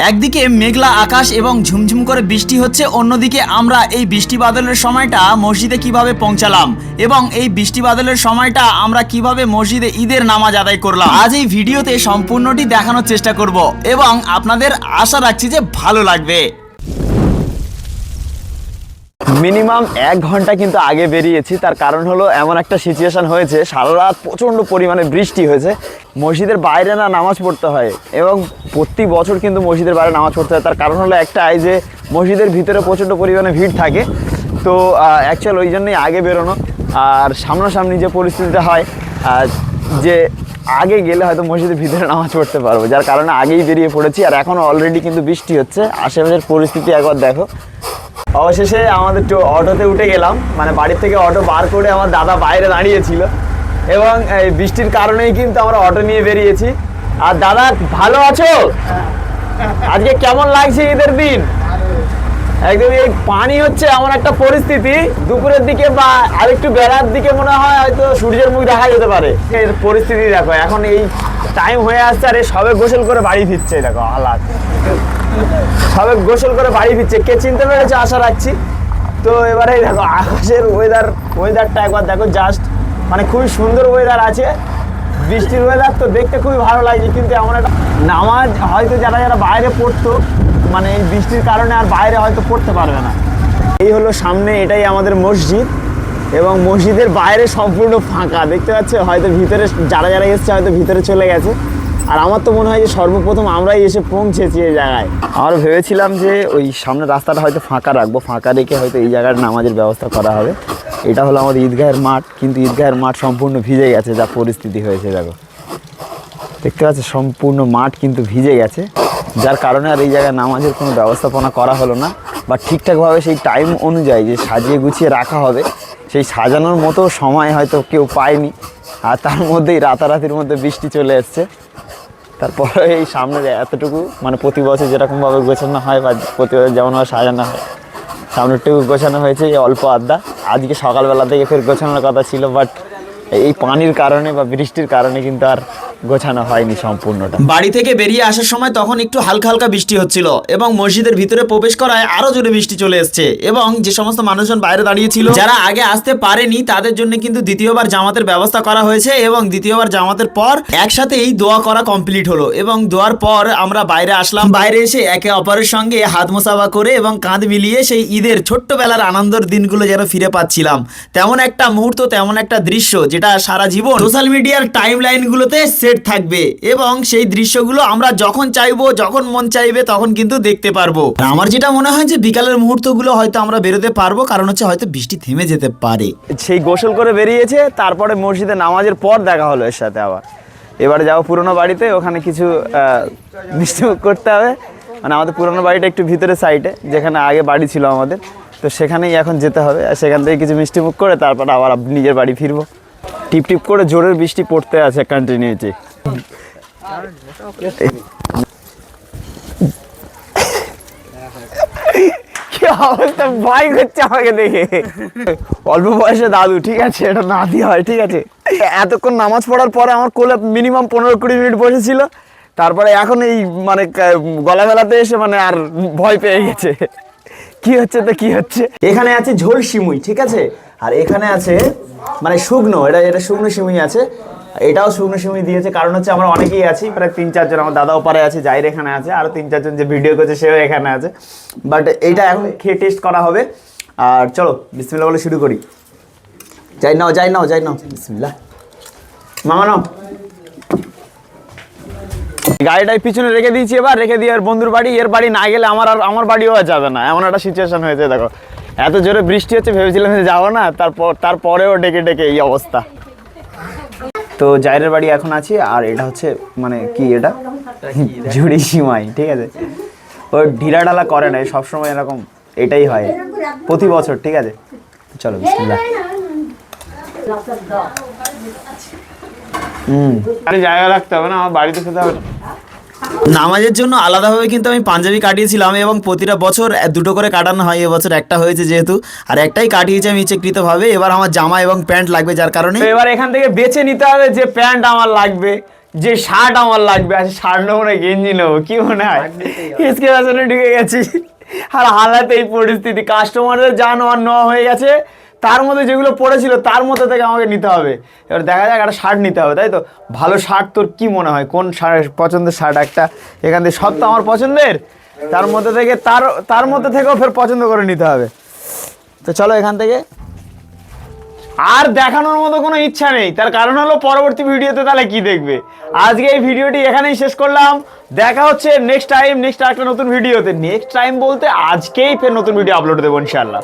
একদিকে মেঘলা আকাশ এবং ঝুমঝুম করে বৃষ্টি হচ্ছে, অন্যদিকে আমরা এই বৃষ্টি বাদলের সময়টা মসজিদে কিভাবে পৌঁছালাম এবং এই বৃষ্টি বাদলের সময়টা আমরা কিভাবে মসজিদে ঈদের নামাজ আদায় করলাম, আজ এই ভিডিওতে সম্পূর্ণটি দেখানোর চেষ্টা করব এবং আপনাদের আশা রাখছি যে ভালো লাগবে। মিনিমাম 1 ঘন্টা কিন্তু আগে বেরিয়েছি, তার কারণ হলো এমন একটা সিচুয়েশন হয়েছে, সারা রাত প্রচণ্ড পরিমাণে বৃষ্টি হয়েছে, মসজিদের বাইরে না নামাজ পড়তে হয় এবং প্রতি বছর কিন্তু মসজিদের বাইরে নামাজ পড়তে হয়। তার কারণ হলো একটাই যে মসজিদের ভিতরে প্রচণ্ড পরিমাণে ভিড় থাকে, তো অ্যাকচুয়াল ওই জন্যই আগে বেরোনো। আর সামনাসামনি যে পরিস্থিতিটা হয় যে আগে গেলে হয়তো মসজিদের ভিতরে নামাজ পড়তে পারবো, যার কারণে আগেই বেরিয়ে পড়েছি। আর এখনও অলরেডি কিন্তু বৃষ্টি হচ্ছে, আশেপাশের পরিস্থিতি একবার দেখো। অবশেষে আমাদের অটোতে উঠে গেলাম, মানে বাড়ির থেকে অটো বার করে আমার দাদা বাইরে দাঁড়িয়েছিল এবং এই বৃষ্টির কারণেই কিন্তু আমরা অটো নিয়ে বেরিয়েছি। আর দাদা ভালো আছো? আজকে কেমন লাগছে ঈদের দিন? একদম এই পানি হচ্ছে এমন একটা পরিস্থিতি, দুপুরের দিকে বা আরেকটু বেলার দিকে মনে হয় হয়তো সূর্যের মুখ দেখা যেতে পারে। এর পরিস্থিতি দেখো, এখন এই টাইম হয়ে আসছে আর সবে গোসল করে বাড়ি ফিরছে, দেখো হালাত, সবে গোসল করে বাড়ি ফিরছে। কে চিনতে পেরেছে আশা রাখছি। তো এবারে দেখো আকাশের ওয়েদারটা একবার দেখো, জাস্ট মানে খুবই সুন্দর ওয়েদার আছে, বৃষ্টির ওয়েদার, তো দেখতে খুবই ভালো লাগছে। কিন্তু এমন একটা নামাজ হয়তো যারা বাইরে পড়তো, মানে এই বৃষ্টির কারণে আর বাইরে হয়তো পড়তে পারবে না। এই হলো সামনে, এটাই আমাদের মসজিদ এবং মসজিদের বাইরে সম্পূর্ণ ফাঁকা দেখতে পাচ্ছে। হয়তো ভিতরে যারা এসছে হয়তো ভিতরে চলে গেছে। আর আমার তো মনে হয় যে সর্বপ্রথম আমরাই এসে পৌঁছেছি এই জায়গায়। আমরা ভেবেছিলাম যে ওই সামনের রাস্তাটা হয়তো ফাঁকা রাখবো, ফাঁকা রেখে হয়তো এই জায়গার নামাজের ব্যবস্থা করা হবে। এটা হলো আমাদের ঈদগাহের মাঠ, কিন্তু ঈদগাহের মাঠ সম্পূর্ণ ভিজে গেছে, যা পরিস্থিতি হয়েছে দেখো, দেখতে পাচ্ছ সম্পূর্ণ মাঠ কিন্তু ভিজে গেছে, যার কারণে আর এই জায়গায় নামাজের কোনো ব্যবস্থাপনা করা হলো না। বা ঠিকঠাকভাবে সেই টাইম অনুযায়ী যে সাজিয়ে গুছিয়ে রাখা হবে, সেই সাজানোর মতো সময় হয়তো কেউ পায়নি। আর তার মধ্যেই রাতারাতির মধ্যে বৃষ্টি চলে এসছে। তারপরে এই সামনের এতটুকু, মানে প্রতি বছর যেরকমভাবে গোছানো হয় বা প্রতি বছর যেমনভাবে সাজানো হয়, সামনেরটুকু গোছানো হয়েছে এই অল্প আড্ডা। আজকে সকালবেলা থেকে ফের গোছানোর কথা ছিল, বাট এই পানির কারণে বা বৃষ্টির কারণে কিন্তু আর গোছানো হয়নি সম্পূর্ণটা। বাড়ি থেকে বেরিয়ে আসার সময় তখন একটু হালকা হালকা বৃষ্টি হচ্ছিল এবং মসজিদের ভিতরে প্রবেশ করায় আরো জোরে বৃষ্টি চলে এসেছে এবং যে সমস্ত মানুষজন বাইরে দাঁড়িয়েছিল, যারা আগে আসতে পারেনি, তাদের জন্য কিন্তু দ্বিতীয়বার জামাতের ব্যবস্থা করা হয়েছে এবং দ্বিতীয়বার জামাতের পর একসাথেই দোয়া করা কমপ্লিট হলো এবং দোয়ার পর আমরা বাইরে আসলাম। বাইরে এসে একে অপরের সঙ্গে হাত মোসাফা করে এবং কাঁধ মিলিয়ে সেই ঈদের ছোট্টবেলার আনন্দের দিনগুলো যেন ফিরে পাচ্ছিলাম, তেমন একটা মুহূর্ত, তেমন একটা দৃশ্য যেটা সারা জীবন সোশ্যাল মিডিয়ার টাইম লাইনগুলোতে সেট থাকবে এবং সেই দৃশ্যগুলো আমরা যখন চাইবো, যখন মন চাইবে তখন কিন্তু দেখতে পারবো। আমার যেটা মনে হয় যে বিকালের মুহূর্তগুলো হয়তো আমরা বেরোতে পারবো, কারণ হচ্ছে হয়তো বৃষ্টি থেমে যেতে পারে। সেই গোসল করে বেরিয়েছে, তারপরে মসজিদে নামাজের পর দেখা হলো এর সাথে। আবার এবারে যাবো পুরোনো বাড়িতে, ওখানে কিছু মিষ্টিমুখ করতে হবে। মানে আমাদের পুরোনো বাড়িটা একটু ভিতরে সাইডে, যেখানে আগে বাড়ি ছিল আমাদের, তো সেখানেই এখন যেতে হবে। আর সেখান থেকে কিছু মিষ্টিমুখ করে তারপর আবার নিজের বাড়ি ফিরবো। টিপ টিপ করে জোরের বৃষ্টি পড়তে আছে কন্টিনিউটি। কি অবস্থা, ভয় করছে আমাকে দেখে। অল্প বয়সে দাদু, ঠিক আছে, এটা নাতি হয়, ঠিক আছে। এতক্ষণ নামাজ পড়ার পরে আমার কোলে মিনিমাম 15-20 মিনিট বসেছিল, তারপরে এখন এই মানে গলা বেলাতে এসে মানে আর ভয় পেয়ে গেছে। কি হচ্ছে তো কি হচ্ছে। এখানে আছে ঝোল সিমুই, ঠিক আছে, আর এখানে আছে মানে শুকনো, এটা শুকনো সিমুই আছে, এটাও শুকনো সিমুই দিয়েছে। কারণ হচ্ছে আমরা অনেকেই আছি, প্রায় 3-4 জন, আমার দাদাও পারে আছে, জাহির এখানে আছে, আরও 3-4 জন যে ভিডিও করছে সেও এখানে আছে। বাট এইটা এখন খেয়ে টেস্ট করা হবে। আর চলো বিসমিল্লাহ বলে শুরু করি। যাই নাও বিসমিল্লাহ। মামা নাও। গাড়িটাই পিছনে রেখে দিয়েছি, এবার রেখে দিয়ে আর বন্ধুর বাড়ি, এর বাড়ি না গেলে আমার বাড়িও যাবে না, এমন একটা সিচুয়েশন হয়েছে। দেখো এত জোরে বৃষ্টি হচ্ছে, ভেবেছিলাম যে যাবো না, তারপরেও ডেকে ডেকে এই অবস্থা। তো জাহিরের বাড়ি এখন আছি। আর এটা হচ্ছে মানে কি, এটা ঝুড়ি সিমাই, ঠিক আছে। ও ঢিলা ঢালা করে না, সবসময় এরকম এটাই হয় প্রতি বছর, ঠিক আছে। চলো বিসমিল্লাহ। জায়গা রাখতে হবে না, আমার বাড়িতে খেতে হবে। নামাজের জন্য আলাদাভাবে কিন্তু আমি পাঞ্জাবি কাটিয়েছিলাম এবং প্রতিটা বছর 2টো করে কাটানো হয়, এবছর একটা হয়েছে যেহেতু, আর একটাই কাটিয়েছি আমি ইচ্ছাকৃতভাবে। এবার আমার জামা এবং প্যান্ট লাগবে, যার কারণে এবার এখান থেকে বেছে নিতে হবে যে প্যান্ট আমার লাগবে, যে শার্ট আমার লাগবে, আছে শার্ট নেবো না গেঞ্জি নেবো, কি মনে হয়? হিসকে ফ্যাশনে ঢুকে গেছি, আর হালাতে এই পরিস্থিতি, কাস্টমারদের যা নেওয়া হয়ে গেছে, তার মধ্যে যেগুলো পড়েছিল তার মধ্যে থেকে আমাকে নিতে হবে। এবার দেখা যাক, একটা শার্ট নিতে হবে, তাই তো? ভালো শার্ট তোর কি মনে হয়, কোন শার্ট পছন্দের শার্ট একটা? এখান থেকে সব তো আমার পছন্দের, তার মধ্যে থেকে তার মধ্যে থেকেও ফের পছন্দ করে নিতে হবে। তো চলো এখান থেকে। আর দেখানোর মতো কোনো ইচ্ছা নেই, তার কারণ হলো পরবর্তী ভিডিওতে তাহলে কি দেখবে। আজকে এই ভিডিওটি এখানেই শেষ করলাম, দেখা হচ্ছে নেক্সট টাইম, নেক্সট একটা নতুন ভিডিওতে। নেক্সট টাইম বলতে আজকেই ফের নতুন ভিডিও আপলোড দেবো ইনশাআল্লাহ।